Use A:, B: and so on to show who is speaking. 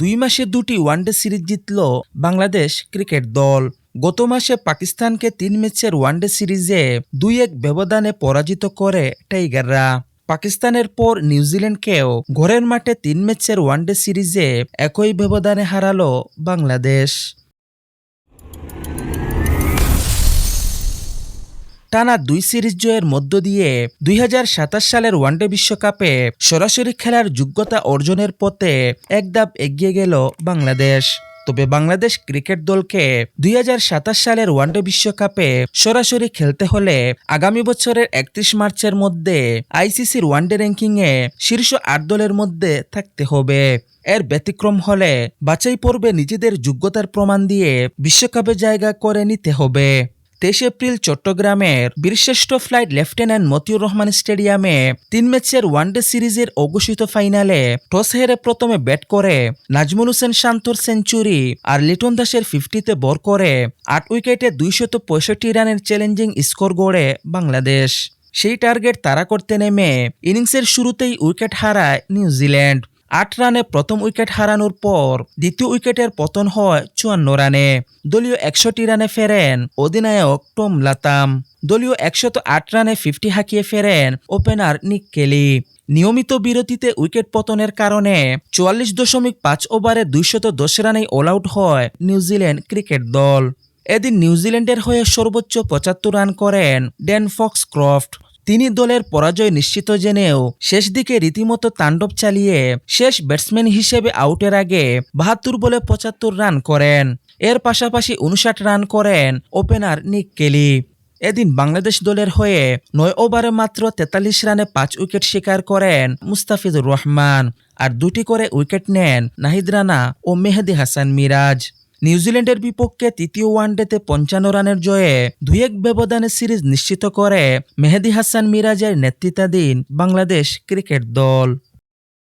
A: 2 মাসে 2টি one day series জিতল বাংলাদেশ ক্রিকেট দল। গত মাসে পাকিস্তানকে 3 ম্যাচের ওয়ানডে সিরিজে 2-1 ব্যবধানে পরাজিত করে টাইগাররা। পাকিস্তানের পর নিউজিল্যান্ডকেও ঘরের মাঠে 3 ম্যাচের ওয়ানডে সিরিজে একই ব্যবধানে হারালো বাংলাদেশ। টানা 2 সিরিজ জয়ের মধ্য দিয়ে 2027 সালের ওয়ানডে বিশ্বকাপে সরাসরি খেলার যোগ্যতা অর্জনের পথে এক ধাপ এগিয়ে গেল বাংলাদেশ। তবে বাংলাদেশ ক্রিকেট দলকে 2027 সালের ওয়ানডে বিশ্বকাপে সরাসরি খেলতে হলে আগামী বছরের 31 মার্চের মধ্যে আইসিসির ওয়ানডে র্যাঙ্কিংয়ে শীর্ষ 8 দলের মধ্যে থাকতে হবে। এর ব্যতিক্রম হলে বাছাই পর্বে নিজেদের যোগ্যতার প্রমাণ দিয়ে বিশ্বকাপে জায়গা করে নিতে হবে। 23 এপ্রিল চট্টগ্রামের বীরশ্রেষ্ঠ ফ্লাইট লেফটেন্যান্ট মতিউর রহমান স্টেডিয়ামে 3 ম্যাচের ওয়ানডে সিরিজের অঘোষিত ফাইনালে টস হেরে প্রথমে ব্যাট করে নাজমুল হোসেন শান্তর সেঞ্চুরি আর লিটন দাসের 50-তে বর করে 8 উইকেটে 265 রানের চ্যালেঞ্জিং স্কোর গড়ে বাংলাদেশ। সেই টার্গেট তাড়া করতে নেমে ইনিংসের শুরুতেই উইকেট হারায় নিউজিল্যান্ড। 8 রানে প্রথম উইকেট হারানোর পর দ্বিতীয় উইকেটের পতন হয় 54 রানে। দলীয় 61 রানে ফেরেন অধিনায়ক টম লাথাম। দলীয় 108 রানে 50 হাঁকিয়ে ফেরেন ওপেনার নিক কেলি। নিয়মিত বিরতিতে উইকেট পতনের কারণে 44.5 ওভারে 210 রানেই অল আউট হয় নিউজিল্যান্ড ক্রিকেট দল। এদিন নিউজিল্যান্ডের হয়ে সর্বোচ্চ 75 রান করেন ড্যান ফক্সক্রফট। তিনি দলের পরাজয় নিশ্চিত জেনেও শেষ দিকে রীতিমতো তাণ্ডব চালিয়ে শেষ ব্যাটসম্যান হিসেবে আউটের আগে 72 বলে 75 রান করেন। এর পাশাপাশি 59 রান করেন ওপেনার নিক কেলি। এদিন বাংলাদেশ দলের হয়ে 9 ওভারে মাত্র 43 রানে 5 উইকেট শিকার করেন মুস্তাফিজুর রহমান, আর 2টি করে উইকেট নেন নাহিদ রানা ও মেহেদী হাসান মিরাজ। নিউজিল্যান্ডের বিপক্ষে তৃতীয় ওয়ানডেতে 55 রানের জয়ে 2-1 ব্যবধানে সিরিজ নিশ্চিত করে মেহেদী হাসান মিরাজের নেতৃত্বাধীন বাংলাদেশ ক্রিকেট দল।